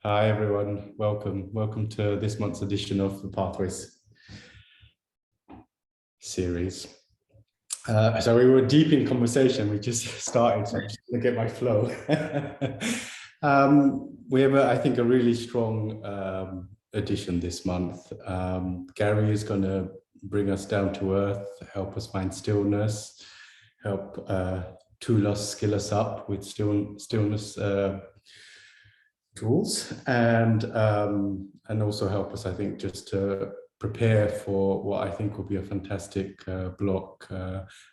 Hi everyone, welcome to this month's edition of the Pathways series. So we were deep in conversation, we just started, so I'm just gonna get my flow. We have, I think, a really strong edition this month. Gary is gonna bring us down to earth, help us find stillness, help tool us, skill us up with stillness tools, and also help us, I think, just to prepare for what I think will be a fantastic block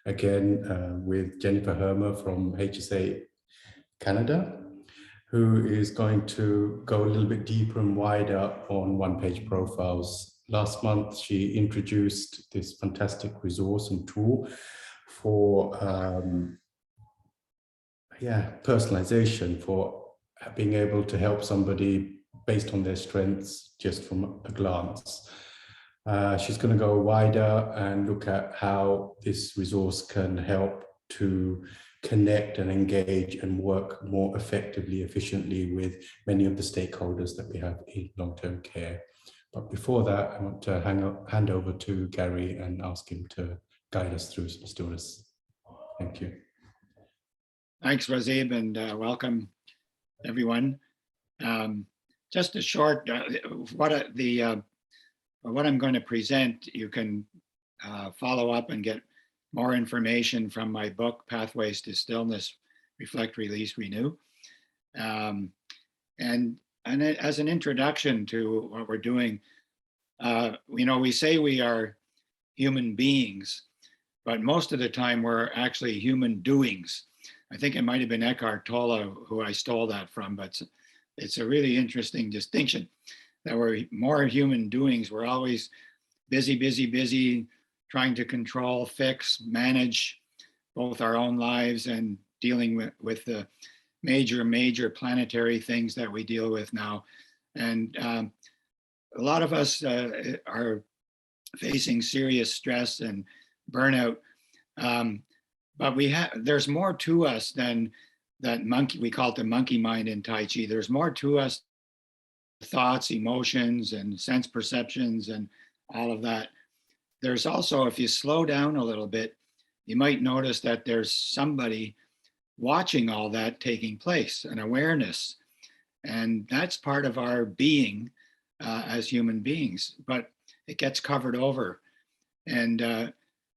again with Jennifer Hermer from HSA Canada, who is going to go a little bit deeper and wider on one-page profiles. Last month, she introduced this fantastic resource and tool for personalization, for being able to help somebody based on their strengths just from a glance. She's going to go wider and look at how this resource can help to connect and engage and work more effectively, efficiently with many of the stakeholders that we have in long-term care. But before that, I want to hand over to Gary and ask him to guide us through some stillness. Thank you. Thanks, Rahzeb, and welcome, everyone. Just a short, what I'm going to present, you can follow up and get more information from my book, Pathways to Stillness, Reflect, Release, Renew. And as an introduction to what we're doing, we say we are human beings, but most of the time we're actually human doings. I think it might have been Eckhart Tolle who I stole that from, but it's a really interesting distinction that we're more human doings. We're always busy, trying to control, fix, manage both our own lives and dealing with the major planetary things that we deal with now. And a lot of us are facing serious stress and burnout. But there's more to us than that monkey, we call it the monkey mind in Tai Chi. There's more to us, thoughts, emotions, and sense perceptions, and all of that. There's also, if you slow down a little bit, you might notice that there's somebody watching all that taking place, an awareness. And that's part of our being as human beings, but it gets covered over. And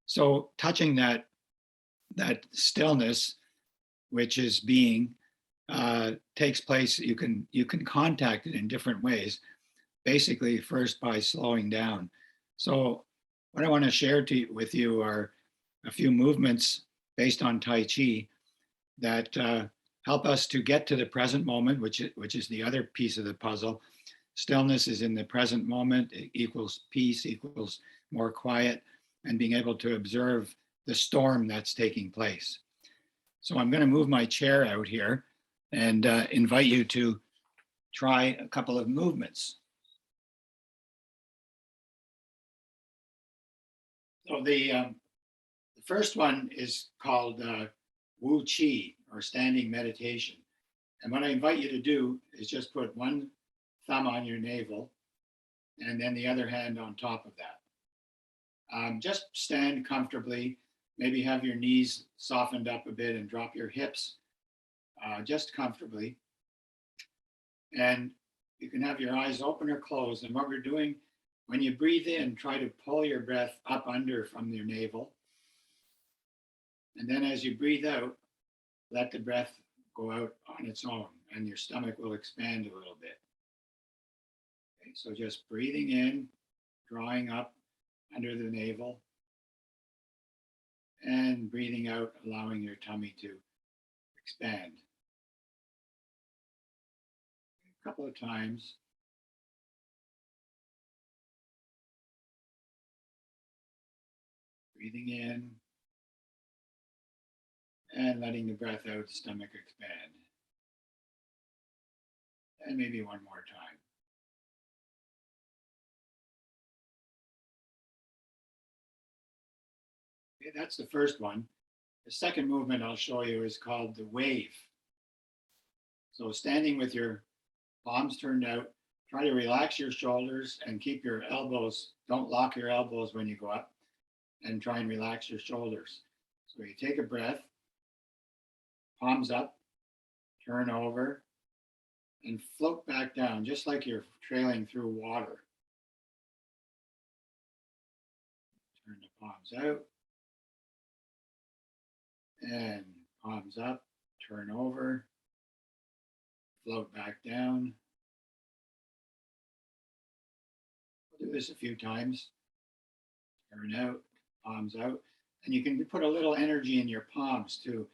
so touching that stillness, which is being, takes place. You can contact it in different ways. Basically, first by slowing down. So, what I want to share with you are a few movements based on Tai Chi that help us to get to the present moment, which is the other piece of the puzzle. Stillness is in the present moment. It equals peace, equals more quiet, and being able to observe the storm that's taking place. So I'm going to move my chair out here and invite you to try a couple of movements. So the first one is called Wu Chi, or standing meditation. And what I invite you to do is just put one thumb on your navel and then the other hand on top of that. Just stand comfortably. Maybe have your knees softened up a bit and drop your hips just comfortably. And you can have your eyes open or closed. And what we're doing, when you breathe in, try to pull your breath up under from your navel. And then as you breathe out, let the breath go out on its own and your stomach will expand a little bit. Okay, so just breathing in, drawing up under the navel, and breathing out, allowing your tummy to expand. A couple of times. Breathing in and letting the breath out, stomach expand. And maybe one more time. Okay, that's the first one. The second movement I'll show you is called the wave. So standing with your palms turned out, try to relax your shoulders and keep your elbows, don't lock your elbows when you go up, and try and relax your shoulders. So you take a breath, palms up, turn over, and float back down, just like you're trailing through water. Turn the palms out, and palms up, turn over, float back down. We'll do this a few times. Turn out, palms out. And you can put a little energy in your palms too,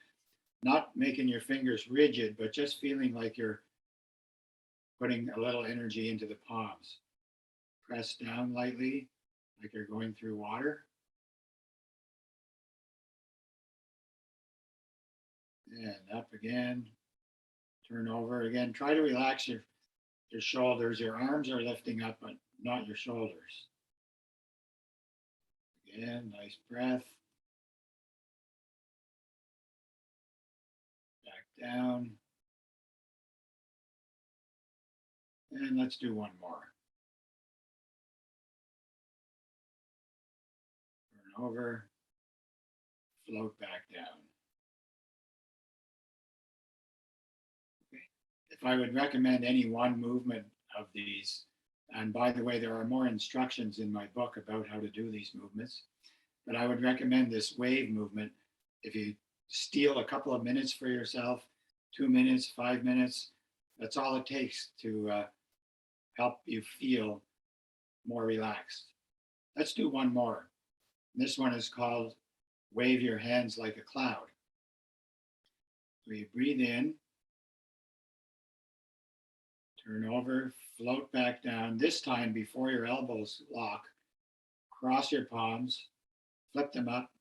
not making your fingers rigid, but just feeling like you're putting a little energy into the palms. Press down lightly, like you're going through water. And up again. Turn over again. Try to relax your shoulders. Your arms are lifting up, but not your shoulders. Again, nice breath. Back down. And let's do one more. Turn over. Float back down. If I would recommend any one movement of these, and by the way, there are more instructions in my book about how to do these movements, but I would recommend this wave movement. If you steal a couple of minutes for yourself, 2 minutes, 5 minutes, that's all it takes to help you feel more relaxed. Let's do one more. This one is called Wave Your Hands Like a Cloud. So you breathe in, turn over, float back down. This time, before your elbows lock, cross your palms, flip them up,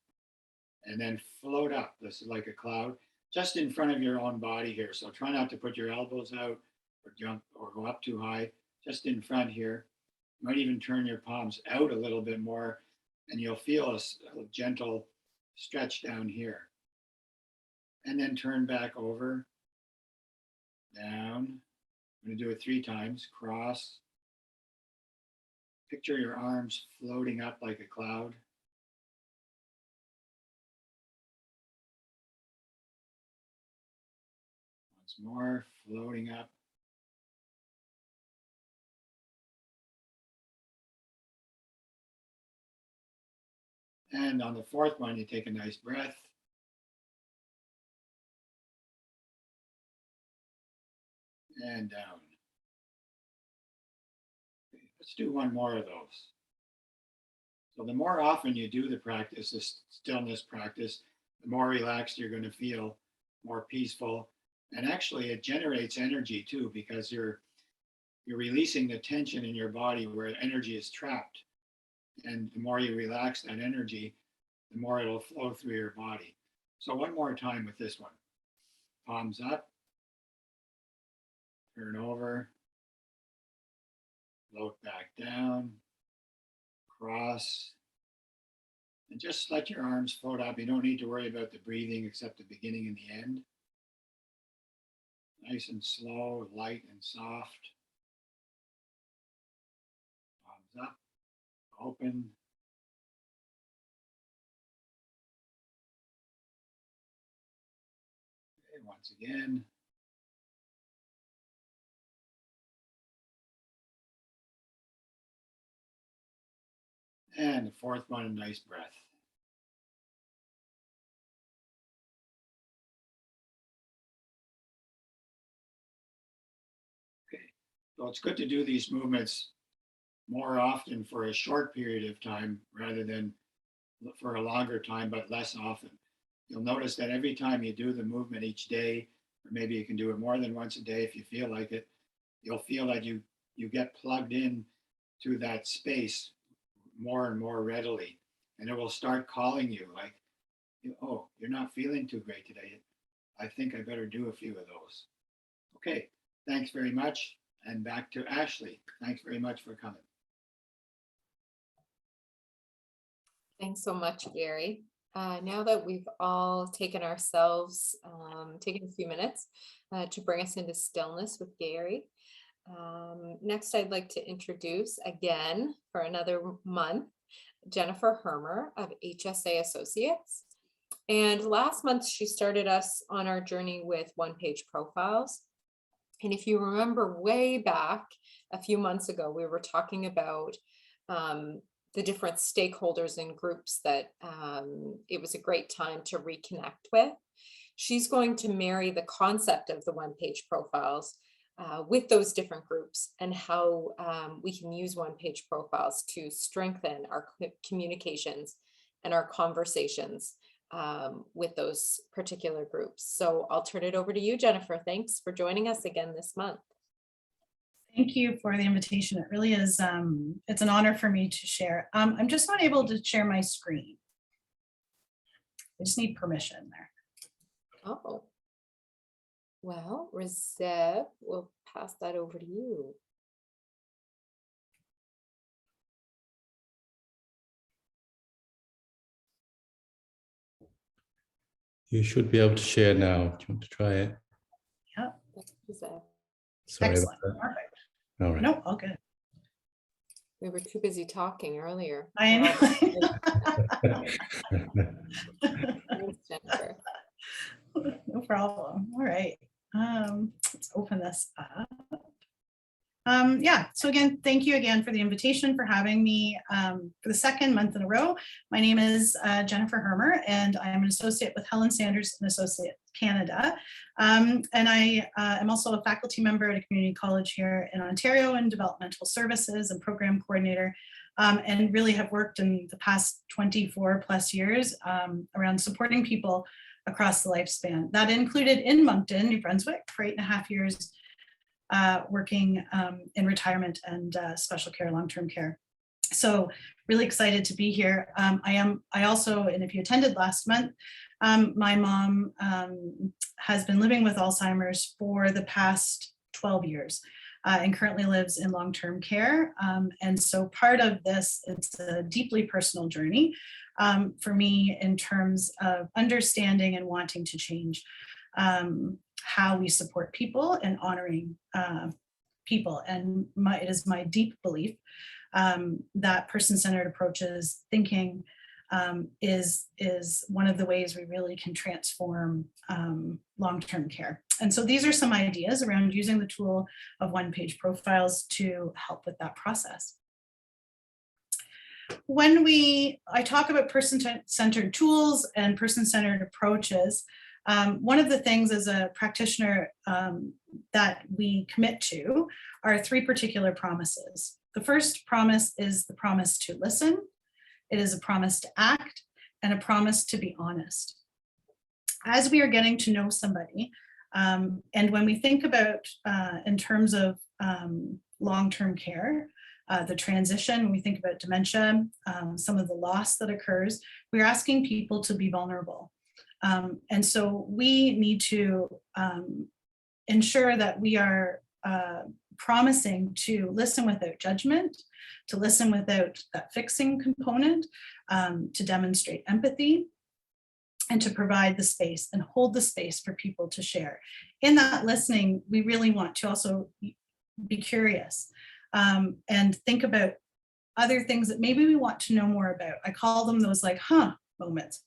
and then float up. This is like a cloud, just in front of your own body here. So try not to put your elbows out or jump or go up too high, just in front here. You might even turn your palms out a little bit more, and you'll feel a gentle stretch down here. And then turn back over, down. I'm going to do it 3 times. Cross. Picture your arms floating up like a cloud. Once more, floating up. And on the 4th one, you take a nice breath. And down. Okay, let's do one more of those. So the more often you do the practice, this stillness practice, the more relaxed you're going to feel, more peaceful. And actually it generates energy too, because you're releasing the tension in your body where energy is trapped. And the more you relax that energy, the more it'll flow through your body. So one more time with this one. Palms up. Turn over, float back down, cross, and just let your arms float up. You don't need to worry about the breathing except the beginning and the end. Nice and slow, light and soft. Palms up, open. Okay, once again. And the 4th one, a nice breath. Okay, so it's good to do these movements more often for a short period of time rather than for a longer time, but less often. You'll notice that every time you do the movement each day, or maybe you can do it more than once a day if you feel like it, you'll feel that you get plugged in to that space more and more readily. And it will start calling you like, oh, you're not feeling too great today. I think I better do a few of those. Okay, thanks very much. And back to Ashley. Thanks very much for coming. Thanks so much, Gary. Now that we've all taken ourselves, taken a few minutes to bring us into stillness with Gary. Next, I'd like to introduce again for another month, Jennifer Hermer of HSA Associates. And last month, she started us on our journey with one-page profiles. And if you remember way back a few months ago, we were talking about the different stakeholders and groups that it was a great time to reconnect with. She's going to marry the concept of the one-page profiles with those different groups and how we can use one-page profiles to strengthen our communications and our conversations with those particular groups. So I'll turn it over to you, Jennifer. Thanks for joining us again this month. Thank you for the invitation. It really is, it's an honor for me to share. I'm just not able to share my screen. I just need permission there. Oh, well, Rahzeb, we'll pass that over to you. You should be able to share now. Do you want to try it? Yeah. Sorry Excellent. about that. Perfect. All right. No, all good. We were too busy talking earlier. I know. Thanks, Jennifer. No problem. All right. Let's open this up. Yeah, so again, thank you again for the invitation, for having me for the second month in a row. My name is Jennifer Hermer, and I am an associate with Helen Sanderson Associates Canada. And I am also a faculty member at a community college here in Ontario in developmental services and program coordinator, and really have worked in the past 24 plus years around supporting people across the lifespan. That included in Moncton, New Brunswick for 8.5 years, working in retirement and special care, long-term care. So really excited to be here. I also, and if you attended last month, my mom has been living with Alzheimer's for the past 12 years and currently lives in long-term care. And so part of this, it's a deeply personal journey for me in terms of understanding and wanting to change how we support people and honoring people. And it is my deep belief that person-centered approaches thinking is one of the ways we really can transform long-term care. And so these are some ideas around using the tool of one-page profiles to help with that process. When I talk about person-centered tools and person-centered approaches, one of the things as a practitioner that we commit to are 3 particular promises. The first promise is the promise to listen. It is a promise to act and a promise to be honest. As we are getting to know somebody, and when we think about in terms of long-term care, the transition, when we think about dementia, some of the loss that occurs, we're asking people to be vulnerable. And so we need to ensure that we are promising to listen without judgment, to listen without that fixing component, to demonstrate empathy, and to provide the space and hold the space for people to share. In that listening, we really want to also be curious and think about other things that maybe we want to know more about. I call them those like, moments.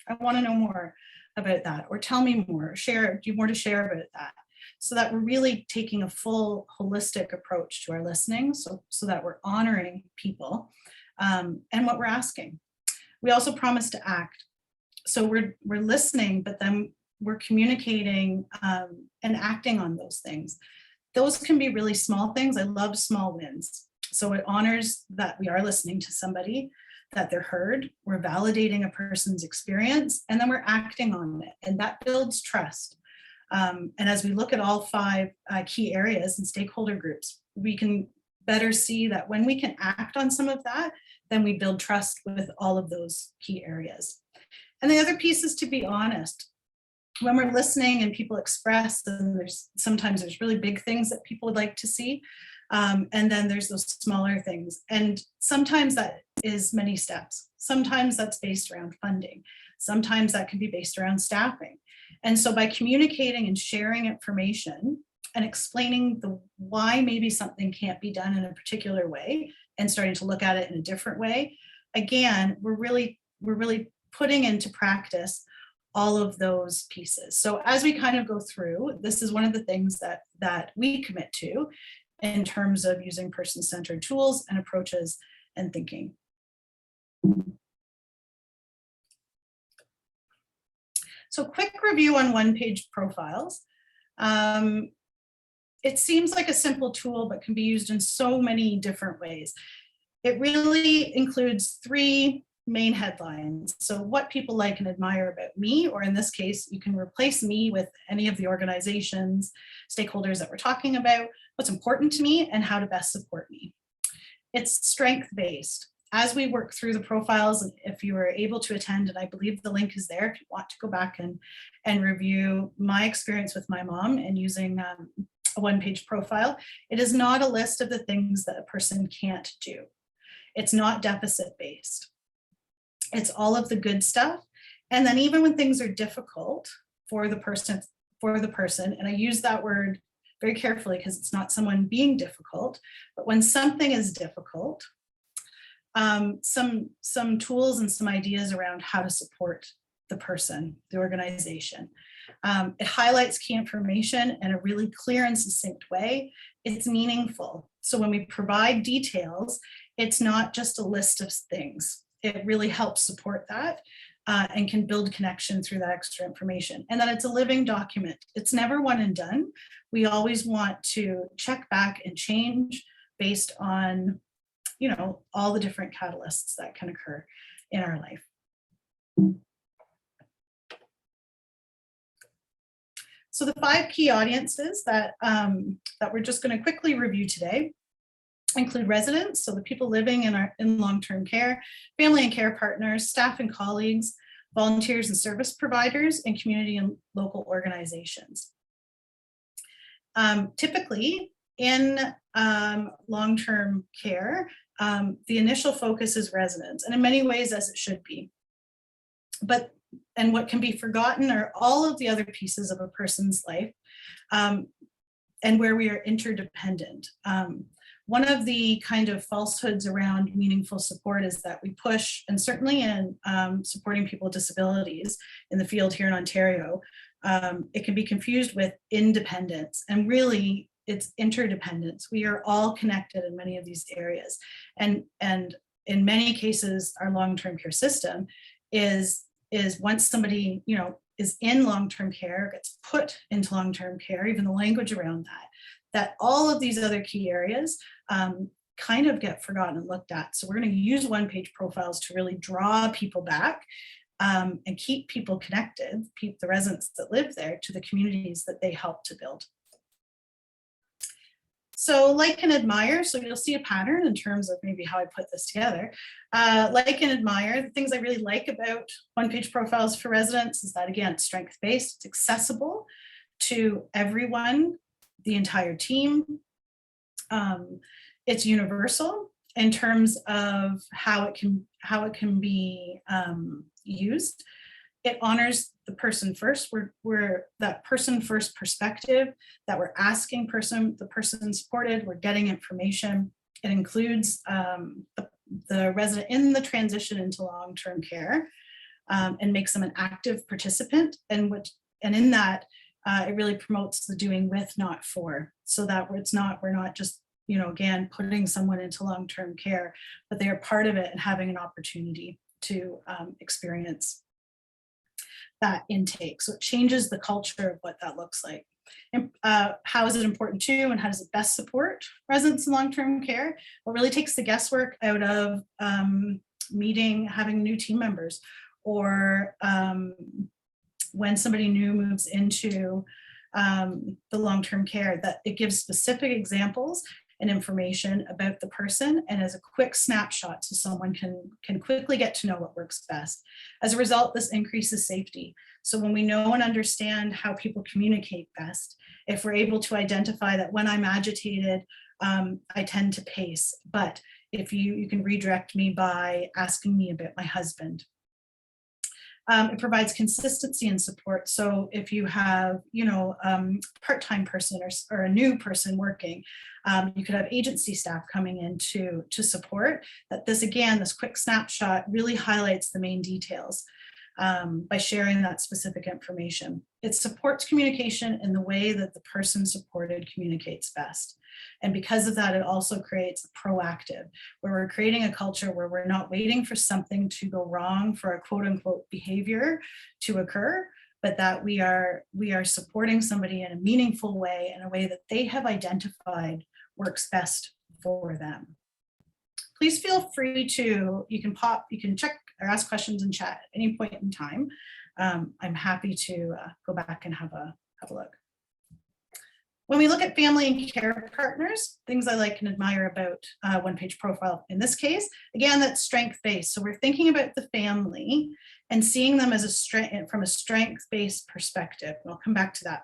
I want to know more about that, or tell me more, share, do you have more to share about that? So that we're really taking a full holistic approach to our listening, so that we're honoring people and what we're asking. We also promise to act. So we're listening, but then we're communicating and acting on those things. Those can be really small things. I love small wins. So it honors that we are listening to somebody, that they're heard, we're validating a person's experience, and then we're acting on it, and that builds trust. And as we look at all 5 key areas and stakeholder groups, we can better see that when we can act on some of that, then we build trust with all of those key areas. And the other piece is to be honest. When we're listening and people express, and sometimes there's really big things that people would like to see, and then there's those smaller things. And sometimes that is many steps. Sometimes that's based around funding. Sometimes that can be based around staffing. And so by communicating and sharing information and explaining the why maybe something can't be done in a particular way and starting to look at it in a different way, again, we're really putting into practice all of those pieces. So as we kind of go through, this is one of the things that we commit to in terms of using person-centered tools and approaches and thinking. So quick review on one-page profiles. It seems like a simple tool, but can be used in so many different ways. It really includes 3 main headlines. So what people like and admire about me, or in this case, you can replace me with any of the organizations, stakeholders that we're talking about, what's important to me, and how to best support me. It's strength-based. As we work through the profiles, and if you were able to attend, and I believe the link is there if you want to go back and review my experience with my mom and using a one-page profile, it is not a list of the things that a person can't do. It's not deficit-based. It's all of the good stuff. And then even when things are difficult for the person, and I use that word very carefully because it's not someone being difficult, but when something is difficult, some tools and some ideas around how to support the person, the organization. It highlights key information in a really clear and succinct way. It's meaningful. So when we provide details, it's not just a list of things. It really helps support that and can build connection through that extra information. And then it's a living document. It's never one and done. We always want to check back and change based on, you know, all the different catalysts that can occur in our life. So the 5 key audiences that we're just going to quickly review today include residents, so the people living in long-term care, family and care partners, staff and colleagues, volunteers and service providers, and community and local organizations. Typically in long-term care, the initial focus is residents, and in many ways as it should be. And what can be forgotten are all of the other pieces of a person's life and where we are interdependent. One of the kind of falsehoods around meaningful support is that we push, and certainly in supporting people with disabilities in the field here in Ontario, it can be confused with independence, and really it's interdependence. We are all connected in many of these areas. And in many cases, our long-term care system is once somebody, you know, is in long-term care, gets put into long-term care, even the language around that all of these other key areas kind of get forgotten and looked at. So we're going to use one-page profiles to really draw people back and keep people connected, keep the residents that live there to the communities that they help to build. So like and admire, so you'll see a pattern in terms of maybe how I put this together. Like and admire, the things I really like about one-page profiles for residents is that, again, it's strength-based, it's accessible to everyone, the entire team. It's universal in terms of how it can be used. It honors the person first. We're that person first perspective that we're asking the person supported. We're getting information. It includes the resident in the transition into long-term care and makes them an active participant. And in that, it really promotes the doing with, not for, so that we're not just, you know, again, putting someone into long-term care, but they are part of it and having an opportunity to experience that intake. So it changes the culture of what that looks like. And how is it important to, and how does it best support residents in long-term care? Well, it really takes the guesswork out of having new team members, or when somebody new moves into the long-term care, that it gives specific examples and information about the person, and as a quick snapshot so someone can quickly get to know what works best. As a result, this increases safety. So when we know and understand how people communicate best, if we're able to identify that when I'm agitated, I tend to pace, but if you can redirect me by asking me about my husband. It provides consistency and support. So if you have, part-time person or a new person working, you could have agency staff coming in to support. That this quick snapshot really highlights the main details by sharing that specific information. It supports communication in the way that the person supported communicates best. And because of that, it also creates a proactive, where we're creating a culture where we're not waiting for something to go wrong, for a quote unquote behavior to occur, but that we are supporting somebody in a meaningful way, in a way that they have identified works best for them. Please feel free to, you can check or ask questions in chat at any point in time. I'm happy to go back and have a look. When we look at family and care partners, things I like and admire about one-page profile in this case, again, that's strength-based. So we're thinking about the family and seeing them as from a strength-based perspective. And I'll come back to that.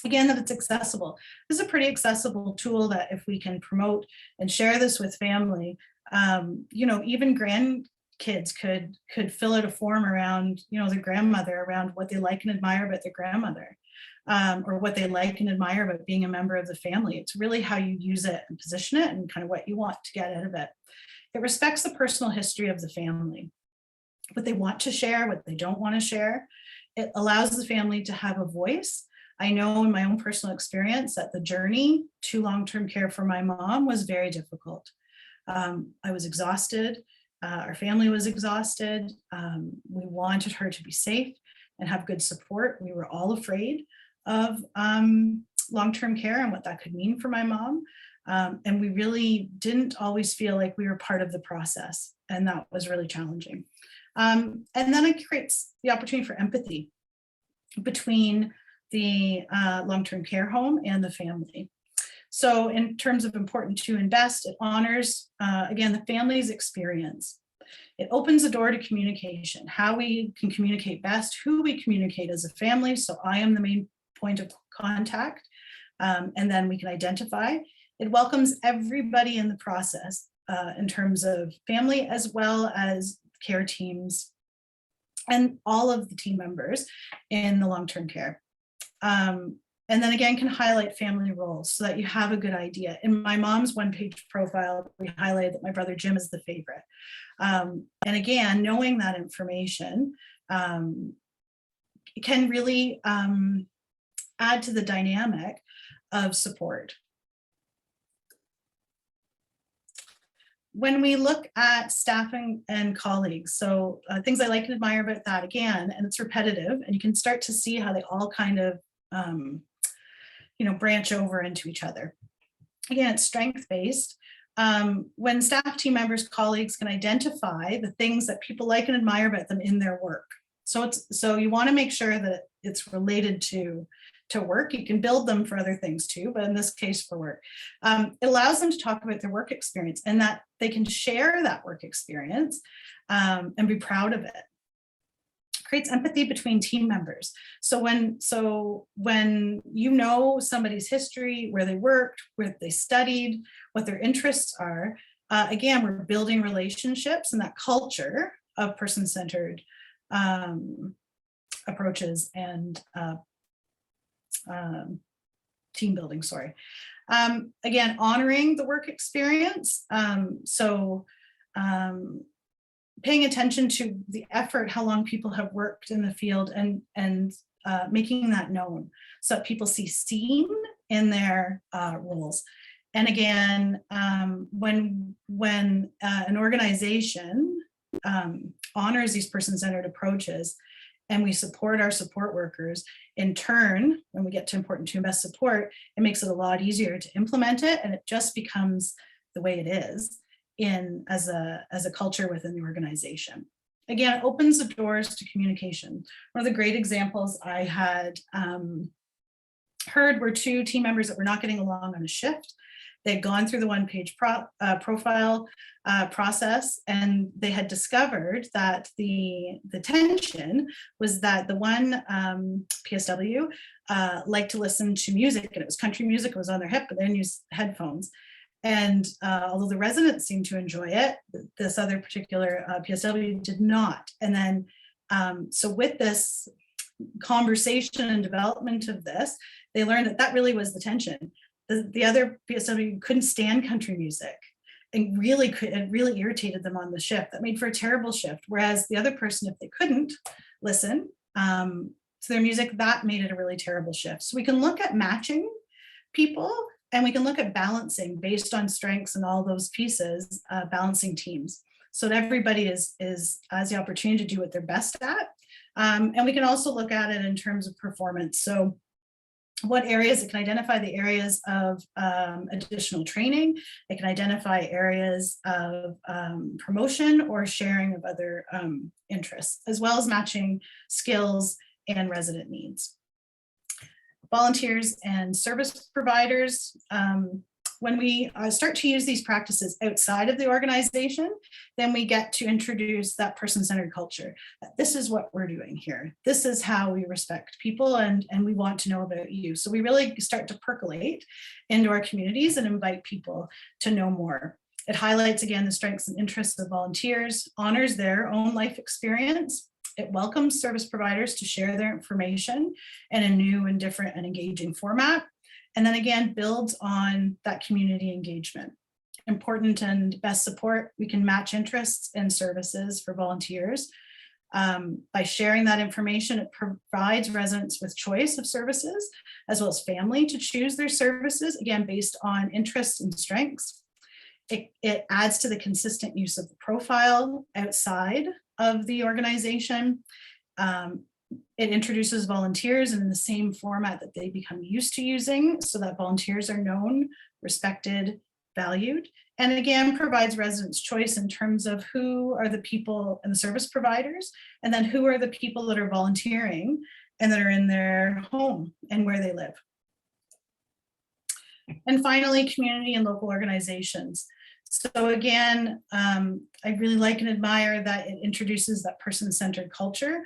Again, that it's accessible. This is a pretty accessible tool that if we can promote and share this with family, even grandkids could fill out a form around, their grandmother, around what they like and admire about their grandmother. Or what they like and admire about being a member of the family. It's really how you use it and position it and kind of what you want to get out of it. It respects the personal history of the family, what they want to share, what they don't want to share. It allows the family to have a voice. I know in my own personal experience that the journey to long-term care for my mom was very difficult. I was exhausted. Our family was exhausted. We wanted her to be safe and have good support. We were all afraid of long-term care and what that could mean for my mom. And we really didn't always feel like we were part of the process. And that was really challenging. And then it creates the opportunity for empathy between the long-term care home and the family. So in terms of important to invest, it honors, again, the family's experience. It opens the door to communication, how we can communicate best, who we communicate as a family. So I am the main point of contact, and then we can identify. It welcomes everybody in the process in terms of family as well as care teams and all of the team members in the long-term care. And then again, can highlight family roles so that you have a good idea. In my mom's one-page profile, we highlighted that my brother Jim is the favorite. And again, knowing that information can really add to the dynamic of support. When we look at staffing and colleagues, so things I like and admire about that, again, and it's repetitive, and you can start to see how they all kind of branch over into each other. Again, it's strength-based. When staff, team members, colleagues can identify the things that people like and admire about them in their work. So you want to make sure that it's related to work. You can build them for other things too, but in this case for work. It allows them to talk about their work experience and that they can share that work experience and be proud of it. Creates empathy between team members. So when you know somebody's history, where they worked, where they studied, what their interests are, again, we're building relationships and that culture of person-centered approaches and team building, sorry. Again, honoring the work experience. Paying attention to the effort, how long people have worked in the field and making that known so that people see seen in their roles. And again, when an organization honors these person-centered approaches and we support our support workers, in turn, when we get to important to invest support, it makes it a lot easier to implement it, and it just becomes the way it is as a culture within the organization. Again, it opens the doors to communication. One of the great examples I had heard were two team members that were not getting along on a shift. They'd gone through the one-page profile process, and they had discovered that the tension was that the one PSW liked to listen to music, and it was country music. It was on their hip, but they didn't use headphones. And although the residents seemed to enjoy it, this other particular PSW did not. And then So with this conversation and development of this, they learned that that really was the tension. The other PSW couldn't stand country music, and it really irritated them on the shift. That made for a terrible shift. Whereas the other person, if they couldn't listen to their music, that made it a really terrible shift. So we can look at matching people, and we can look at balancing based on strengths and all those pieces, balancing teams. So that everybody has the opportunity to do what they're best at. And we can also look at it in terms of performance. So what areas, it can identify the areas of additional training. It can identify areas of promotion or sharing of other interests, as well as matching skills and resident needs. Volunteers and service providers. When we start to use these practices outside of the organization, then we get to introduce that person-centered culture. This is what we're doing here. This is how we respect people, and we want to know about you. So we really start to percolate into our communities and invite people to know more. It highlights, again, the strengths and interests of volunteers, honors their own life experience. It welcomes service providers to share their information in a new and different and engaging format. And then again, builds on that community engagement. Important and best support, we can match interests and services for volunteers. By sharing that information, it provides residents with choice of services, as well as family to choose their services, again, based on interests and strengths. It adds to the consistent use of the profile outside of the organization. It introduces volunteers in the same format that they become used to using, so that volunteers are known, respected, valued, and again, provides residents choice in terms of who are the people and the service providers, and then who are the people that are volunteering and that are in their home and where they live. And finally, community and local organizations. So again, I really like and admire that it introduces that person-centered culture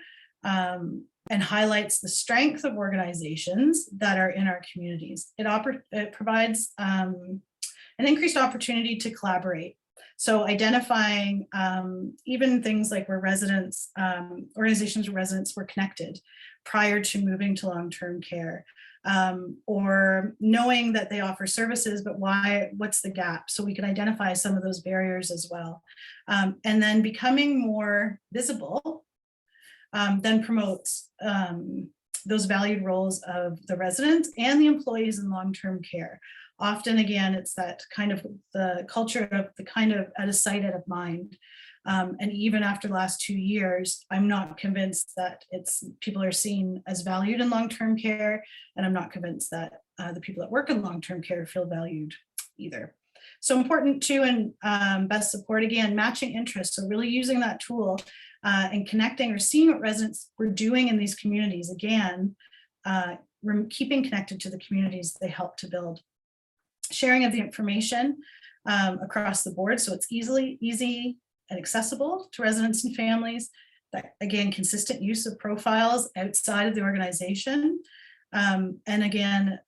and highlights the strength of organizations that are in our communities. It provides an increased opportunity to collaborate. So identifying even things like where residents, organizations where residents were connected prior to moving to long-term care, or knowing that they offer services, but what's the gap? So we can identify some of those barriers as well. And then becoming more visible then promotes those valued roles of the residents and the employees in long-term care. Often, again, it's that kind of the culture of the kind of at a sight, out of mind. And even after the last 2 years, I'm not convinced that people are seen as valued in long-term care, and I'm not convinced that the people that work in long-term care feel valued either. So important too, and best support, again, matching interests. So really using that tool and connecting or seeing what residents were doing in these communities. Again, keeping connected to the communities they help to build. Sharing of the information across the board, so it's easy and accessible to residents and families. That, again, consistent use of profiles outside of the organization. And again,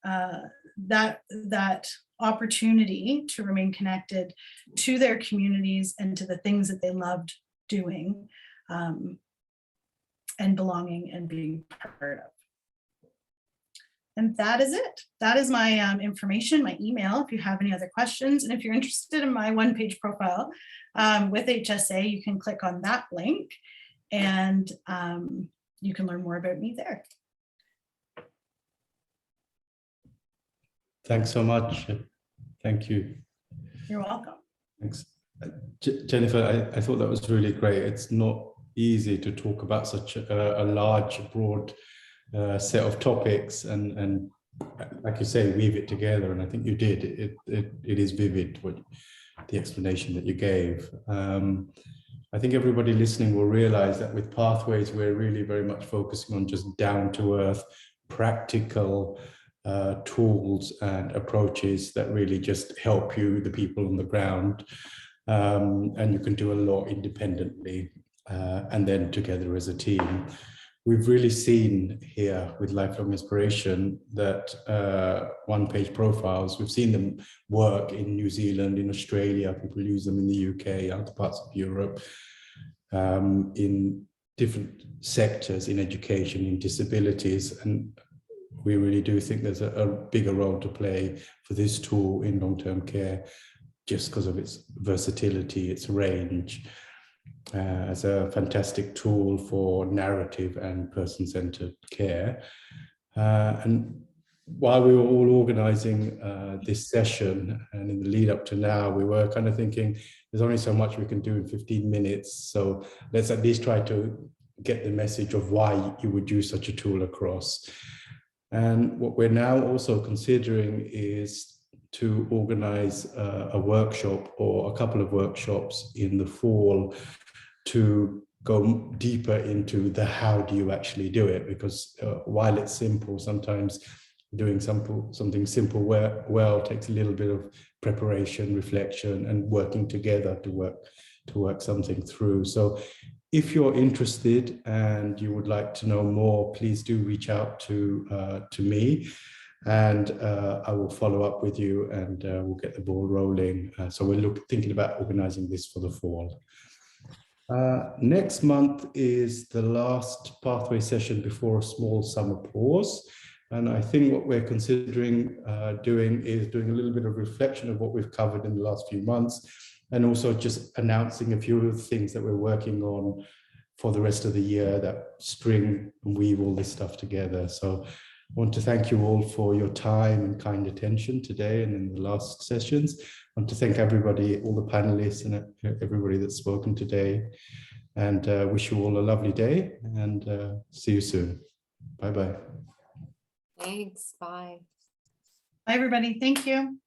that opportunity to remain connected to their communities and to the things that they loved doing, and belonging and being part of. And that is it. That is my information, my email, if you have any other questions. And if you're interested in my one-page profile with HSA, you can click on that link and you can learn more about me there. Thanks so much. Thank you. You're welcome. Thanks. Jennifer, I thought that was really great. It's not easy to talk about such a large, broad set of topics and like you say, weave it together. And I think you did. It is vivid, the explanation that you gave. I think everybody listening will realize that with Pathways, we're really very much focusing on just down-to-earth, practical tools and approaches that really just help you, the people on the ground. And you can do a lot independently and then together as a team. We've really seen here with Lifelong Inspiration that one-page profiles, we've seen them work in New Zealand, in Australia, people use them in the UK, other parts of Europe, in different sectors in education, in disabilities, and we really do think there's a bigger role to play for this tool in long-term care, just because of its versatility, its range, as a fantastic tool for narrative and person-centered care. And while we were all organizing this session, and in the lead up to now, we were kind of thinking there's only so much we can do in 15 minutes. So let's at least try to get the message of why you would use such a tool across. And what we're now also considering is to organize a workshop or a couple of workshops in the fall to go deeper into the how do you actually do it, because while it's simple, sometimes doing something simple well takes a little bit of preparation, reflection, and working together to work something through. So if you're interested and you would like to know more, please do reach out to me, and I will follow up with you, and we'll get the ball rolling. So we're thinking about organizing this for the fall. Next month is the last pathway session before a small summer pause. And I think what we're considering doing is doing a little bit of reflection of what we've covered in the last few months, and also just announcing a few of the things that we're working on for the rest of the year that string and weave all this stuff together. So I want to thank you all for your time and kind attention today and in the last sessions. I want to thank everybody, all the panelists and everybody that's spoken today, and wish you all a lovely day, and see you soon. Bye-bye. Thanks. Bye. Bye, everybody. Thank you.